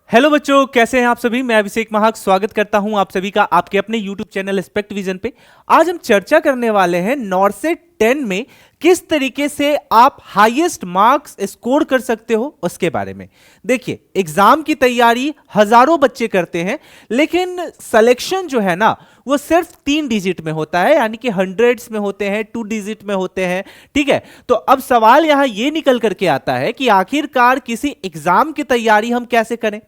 Hello बच्चों, कैसे हैं आप सभी। मैं अभिषेक महाक स्वागत करता हूं आप सभी का आपके अपने यूट्यूब चैनल एस्पेक्ट विजन पे। आज हम चर्चा करने वाले हैं नॉर्सेट 10 में किस तरीके से आप हाईएस्ट मार्क्स स्कोर कर सकते हो उसके बारे में। देखिए, एग्जाम की तैयारी हजारों बच्चे करते हैं, लेकिन सिलेक्शन जो है ना वो सिर्फ 3 डिजिट में होता है, यानी कि हंड्रेड्स में होते हैं, 2 डिजिट में होते हैं। ठीक है, तो अब सवाल यहां ये निकल करके आता है कि आखिरकार किसी एग्जाम की तैयारी हम कैसे करें।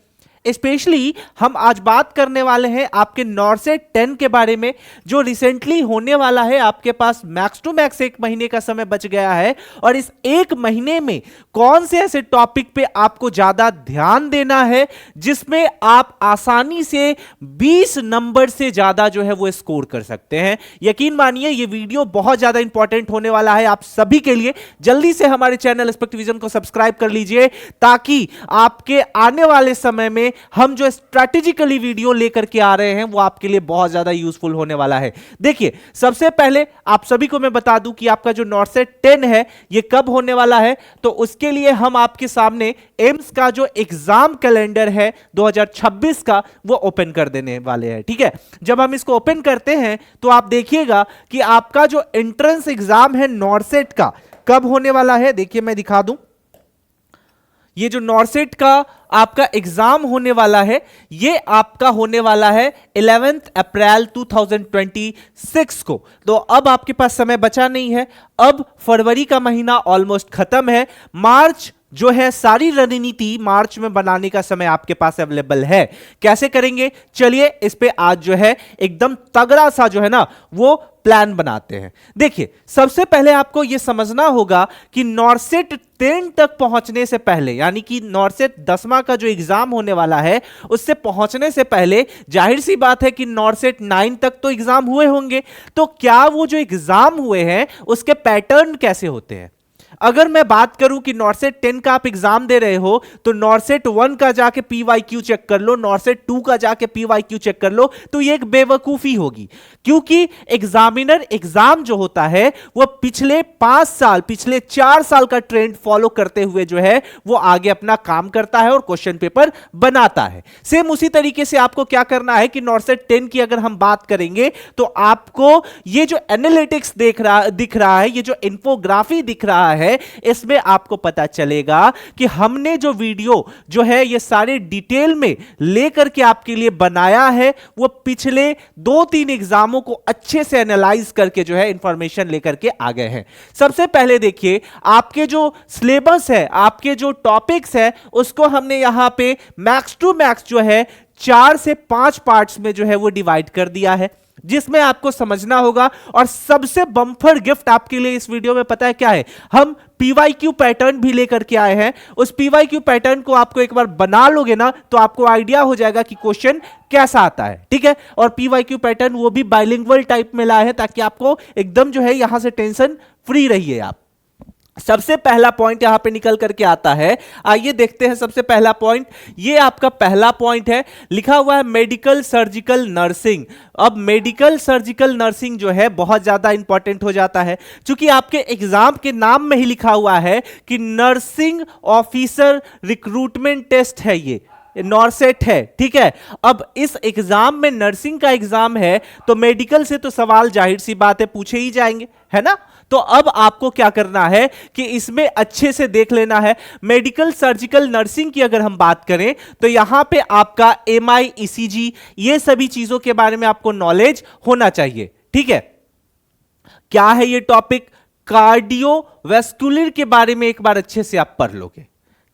स्पेशली हम आज बात करने वाले हैं आपके नॉर्सेट 10 के बारे में, जो रिसेंटली होने वाला है। आपके पास मैक्स टू मैक्स 1 महीने का समय बच गया है, और इस 1 महीने में कौन से ऐसे टॉपिक पे आपको ज्यादा ध्यान देना है जिसमें आप आसानी से 20 नंबर से ज्यादा जो है वो स्कोर कर सकते हैं। यकीन मानिए ये वीडियो बहुत ज्यादा इंपॉर्टेंट होने वाला है आप सभी के लिए। जल्दी से हमारे चैनल एस्पेक्ट विजन को सब्सक्राइब कर लीजिए, ताकि आपके आने वाले समय में हम जो स्ट्रैटेजिकली वीडियो लेकर के आ रहे हैं वो आपके लिए बहुत ज्यादा यूजफुल होने वाला है। देखिए, सबसे पहले आप सभी को मैं बता दूं कि आपका जो नॉर्सेट 10 है ये कब होने वाला है। तो उसके लिए हम आपके सामने एम्स का जो एग्जाम कैलेंडर है 2026 का वो ओपन कर देने वाले हैं। ठीक है, जब हम इसको ओपन करते हैं तो आप देखिएगा कि आपका जो एंट्रेंस एग्जाम है नॉर्सेट का कब होने वाला है। देखिए, मैं दिखा दूं, ये जो नॉर्सेट का आपका एग्जाम होने वाला है ये आपका होने वाला है 11 अप्रैल 2026 को। तो अब आपके पास समय बचा नहीं है, अब फरवरी का महीना ऑलमोस्ट खत्म है। मार्च जो है सारी रणनीति मार्च में बनाने का समय आपके पास अवेलेबल है। कैसे करेंगे, चलिए इस पे आज जो है एकदम तगड़ा सा जो है ना वो प्लान बनाते हैं। देखिए, सबसे पहले आपको यह समझना होगा कि नॉर्सेट 10 तक पहुंचने से पहले, यानी कि नॉर्सेट 10वां का जो एग्जाम होने वाला है उससे पहुंचने से पहले जाहिर सी बात है कि नॉर्सेट 9 तक तो एग्जाम हुए होंगे। तो क्या वो जो एग्जाम हुए हैं उसके पैटर्न कैसे होते हैं। अगर मैं बात करूं कि नॉर्सेट 10 का आप एग्जाम दे रहे हो तो नॉर्सेट 1 का जाके पीवाईक्यू चेक कर लो, नॉर्सेट 2 का जाके पीवाईक्यू चेक कर लो, तो ये एक बेवकूफी होगी। क्योंकि एग्जामिनर एग्जाम जो होता है वो पिछले 5 साल, पिछले 4 साल का ट्रेंड फॉलो करते हुए जो है वो आगे अपना काम करता है और क्वेश्चन पेपर बनाता है। सेम उसी तरीके से आपको क्या करना है कि नॉर्सेट 10 की अगर हम बात करेंगे तो आपको ये जो एनालिटिक्स दिख रहा है, ये जो इंफोग्राफी दिख रहा है, इसमें आपको पता चलेगा कि हमने जो वीडियो जो है ये सारे डिटेल में लेकर के आपके लिए बनाया है वो पिछले 2-3 एग्जामों को अच्छे से एनालाइज करके जो है इंफॉर्मेशन लेकर के आ गए हैं। सबसे पहले देखिए, आपके जो सिलेबस है, आपके जो टॉपिक्स है, उसको हमने यहां पे मैक्स टू मैक्स जो है 4 से 5 पार्ट्स में जो है वो डिवाइड कर दिया है, जिसमें आपको समझना होगा। और सबसे बम्पर गिफ्ट आपके लिए इस वीडियो में पता है क्या है, हम पीवाईक्यू पैटर्न भी लेकर के आए हैं। उस पीवाईक्यू पैटर्न को आपको एक बार बना लोगे ना तो आपको आइडिया हो जाएगा कि क्वेश्चन कैसा आता है। ठीक है, और पीवाईक्यू पैटर्न वो भी बाइलिंगुअल टाइप में लाए हैं, ताकि आपको एकदम जो है यहां से टेंशन फ्री रहिए आप। सबसे पहला पॉइंट यहां पे निकल करके आता है, आइए देखते हैं। सबसे पहला पॉइंट, ये आपका पहला पॉइंट है, लिखा हुआ है मेडिकल सर्जिकल नर्सिंग। अब मेडिकल सर्जिकल नर्सिंग जो है बहुत ज्यादा इंपॉर्टेंट हो जाता है, क्योंकि आपके एग्जाम के नाम में ही लिखा हुआ है कि नर्सिंग ऑफिसर रिक्रूटमेंट टेस्ट है, ये नॉर्सेट है। ठीक है, अब इस एग्जाम में नर्सिंग का एग्जाम है तो मेडिकल से तो सवाल जाहिर सी बात है पूछे ही जाएंगे, है ना। तो अब आपको क्या करना है कि इसमें अच्छे से देख लेना है। मेडिकल सर्जिकल नर्सिंग की अगर हम बात करें तो यहां पे आपका MI ECG ये सभी चीजों के बारे में आपको नॉलेज होना चाहिए। ठीक है, क्या है ये टॉपिक, कार्डियोवैस्कुलर के बारे में एक बार अच्छे से आप पढ़ लोगे।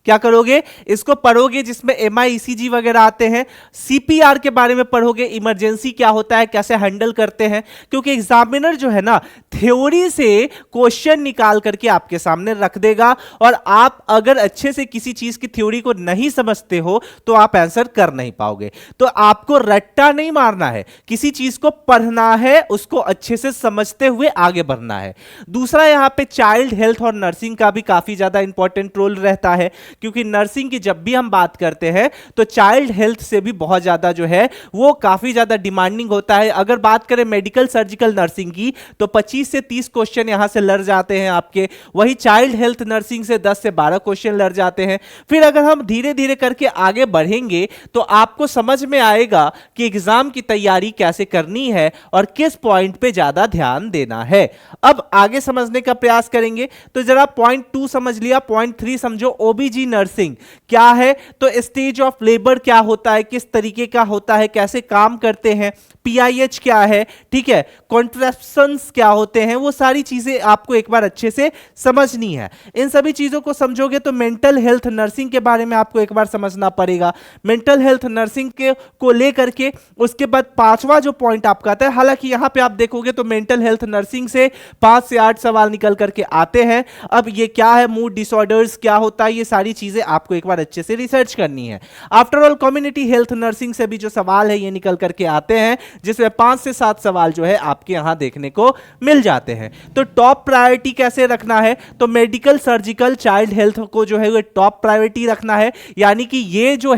क्या करोगे, इसको पढ़ोगे, जिसमें MI ECG वगैरह आते हैं। CPR के बारे में पढ़ोगे, इमरजेंसी क्या होता है, कैसे हैंडल करते हैं। क्योंकि एग्जामिनर जो है ना थ्योरी से क्वेश्चन निकाल करके आपके सामने रख देगा, और आप अगर अच्छे से किसी चीज की थ्योरी को नहीं समझते हो तो आप आंसर कर नहीं पाओगे। तो आपको रट्टा नहीं मारना है, किसी चीज को पढ़ना है, उसको अच्छे से समझते हुए आगे बढ़ना है। दूसरा, यहां पे चाइल्ड हेल्थ और नर्सिंग का भी काफी ज्यादा इंपॉर्टेंट रोल रहता है, क्योंकि नर्सिंग की जब भी हम बात करते हैं तो चाइल्ड हेल्थ से भी बहुत ज्यादा जो है वो काफी ज्यादा डिमांडिंग होता है। अगर बात करें मेडिकल सर्जिकल नर्सिंग की तो 25 से 30 क्वेश्चन यहां से लड़ जाते हैं आपके, वही चाइल्ड हेल्थ नर्सिंग से 10 से 12 क्वेश्चन लड़ जाते हैं। फिर अगर हम धीरे धीरे करके आगे बढ़ेंगे तो आपको समझ में आएगा कि एग्जाम की तैयारी कैसे करनी है और किस पॉइंट पे ज्यादा ध्यान देना है। अब आगे समझने का प्रयास करेंगे तो जरा पॉइंट 2 समझ लिया, पॉइंट 3 समझो। ओबीजी नर्सिंग क्या है, तो स्टेज ऑफ लेबर क्या होता है, किस तरीके का होता है, कैसे काम करते हैं, पीआईएच क्या है, ठीक है, कॉन्ट्रैप्शंस क्या होते हैं, वो सारी चीजें आपको एक बार अच्छे से समझनी है। इन सभी चीजों को समझोगे तो मेंटल हेल्थ नर्सिंग के बारे में आपको एक बार समझना पड़ेगा। मेंटल हेल्थ नर्सिंग के को लेकर के उसके बाद 5वां जो पॉइंट आपका आता है, हालांकि यहां पे आप देखोगे तो मेंटल हेल्थ नर्सिंग से 5 से 8 सवाल निकल करके आते हैं। अब ये क्या है, मूड डिसऑर्डर्स क्या होता है, ये सारी चीजें आपको एक बार अच्छे से रिसर्च करनी है। After all community health nursing से भी जो सवाल है ये निकल करके आते हैं, जिसमें 5 से 7 सवाल जो है आपके यहां देखने को मिल जाते हैं। तो टॉप प्रायोरिटी कैसे रखना है, तो मेडिकल सर्जिकल चाइल्ड हेल्थ को जो है वो टॉप प्रायोरिटी रखना है, यानी कि ये जो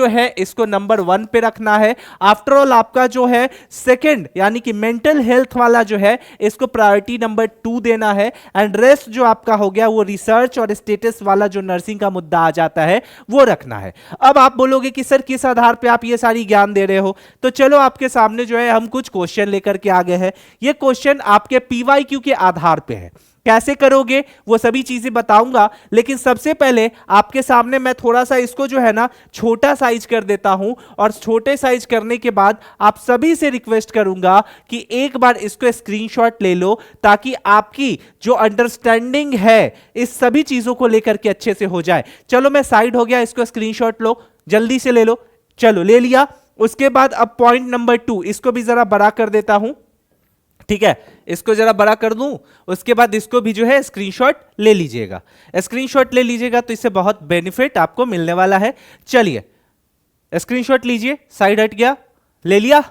है इसको नंबर 1 पे रखना है। आफ्टर ऑल आपका जो है सेकंड यानी कि मेंटल हेल्थ वाला जो है इसको प्रायोरिटी नंबर 2 देना है। एंड रेस्ट जो आपका हो गया वो रिसर्च और स्टेटस वाला जो नर्सिंग का मुद्दा आ जाता है वो रखना है। अब आप बोलोगे कि सर किस आधार पे आप ये सारी ज्ञान दे रहे हो, तो चलो आपके सामने जो है हम कुछ क्वेश्चन लेकर के आ गए हैं। ये क्वेश्चन आपके पीवाईक्यू के आधार पे है। कैसे करोगे वो सभी चीजें बताऊंगा, लेकिन सबसे पहले आपके सामने मैं थोड़ा सा इसको जो है ना छोटा साइज कर देता हूं, और छोटे साइज करने के बाद आप सभी से रिक्वेस्ट करूंगा कि एक बार इसको स्क्रीनशॉट ले लो, ताकि आपकी जो अंडरस्टैंडिंग है इस सभी चीजों को लेकर के अच्छे से हो जाए। चलो मैं साइड हो गया, इसको स्क्रीनशॉट लो, जल्दी से ले लो। चलो ले लिया। उसके बाद अब पॉइंट नंबर 2, इसको भी जरा बड़ा कर देता हूं, ठीक है, इसको जरा बड़ा कर दूं। उसके बाद इसको भी जो है स्क्रीनशॉट ले लीजिएगा। स्क्रीनशॉट ले लीजिएगा तो इससे बहुत बेनिफिट आपको मिलने वाला है। चलिए स्क्रीनशॉट लीजिए, साइड हट गया, ले लिया।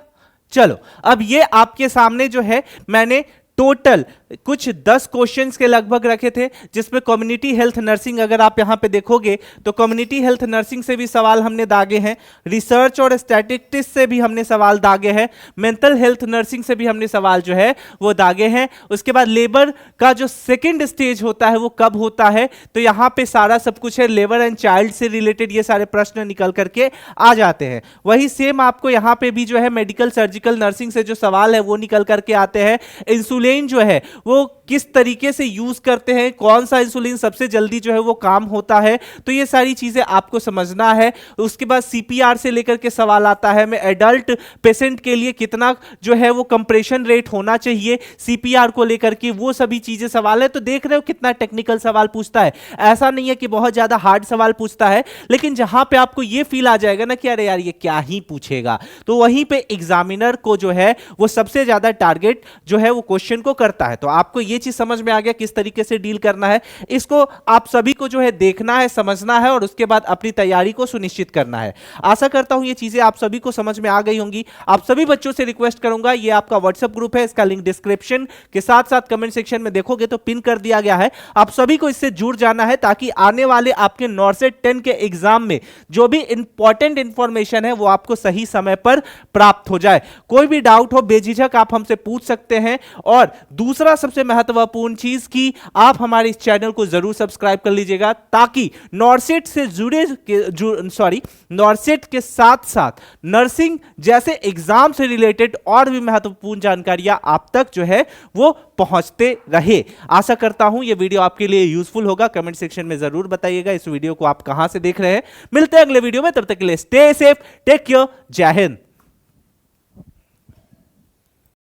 चलो अब ये आपके सामने जो है मैंने टोटल कुछ 10 क्वेश्चंस के लगभग रखे थे, जिसमें कम्युनिटी हेल्थ नर्सिंग अगर आप यहां पे देखोगे तो कम्युनिटी हेल्थ नर्सिंग से भी सवाल हमने दागे हैं, रिसर्च और स्टैटिस्टिक्स से भी हमने सवाल दागे हैं, मेंटल हेल्थ नर्सिंग से भी हमने सवाल जो है वो दागे हैं। उसके बाद लेबर का जो सेकेंड स्टेज होता है वो कब होता है, तो यहां पे सारा सब कुछ है, लेबर एंड चाइल्ड से रिलेटेड ये सारे प्रश्न निकल करके आ जाते हैं। वही सेम आपको यहां पे भी जो है मेडिकल सर्जिकल नर्सिंग से जो सवाल है वो निकल करके आते हैं। इंसुलिन जो है वो किस तरीके से यूज करते हैं, कौन सा इंसुलिन सबसे जल्दी जो है वो काम होता है, तो ये सारी चीजें आपको समझना है। उसके बाद सीपीआर से लेकर के सवाल आता है, मैं एडल्ट पेशेंट के लिए कितना जो है वो कंप्रेशन रेट होना चाहिए सीपीआर को लेकर के, वो सभी चीजें सवाल है। तो देख रहे हो कितना टेक्निकल सवाल पूछता है। ऐसा नहीं है कि बहुत ज्यादा हार्ड सवाल पूछता है, लेकिन जहां पे आपको ये फील आ जाएगा ना कि अरे यार ये क्या ही पूछेगा, तो वहीं पे एग्जामिनर को जो है वो सबसे ज्यादा टारगेट जो है वो क्वेश्चन को करता है। तो आपको यह चीज समझ में आ गया किस तरीके से डील करना है। इसको आप सभी को जो है देखना है, समझना है और उसके बाद अपनी तैयारी को सुनिश्चित करना है। आशा करता हूं ये चीजें आप सभी को समझ में आ गई होंगी। आप सभी बच्चों से रिक्वेस्ट करूंगा, ये आपका व्हाट्सएप ग्रुप है, इसका लिंक डिस्क्रिप्शन के साथ साथ कमेंट सेक्शन में देखोगे तो पिन कर दिया गया है। आप सभी को इससे जुड़ जाना है ताकि आने वाले आपके नॉर्सेट 10 के एग्जाम में जो भी इंपॉर्टेंट इंफॉर्मेशन है वो आपको सही समय पर प्राप्त हो जाए। कोई भी डाउट हो बेझिझक आप हमसे पूछ सकते हैं। और दूसरा सबसे महत्वपूर्ण चीज कि आप हमारे इस चैनल को जरूर सब्सक्राइब कर लीजिएगा, ताकि नॉर्सेट से नॉर्सेट के साथ साथ नर्सिंग जैसे एग्जाम से रिलेटेड और भी महत्वपूर्ण जानकारियां आप तक जो है वो पहुंचते रहे। आशा करता हूं यह वीडियो आपके लिए यूजफुल होगा। कमेंट सेक्शन में जरूर बताइएगा इस वीडियो को आप कहां से देख रहे हैं। मिलते हैं अगले वीडियो में, तब तक के लिए स्टे सेफ, टेक केयर, जय हिंद।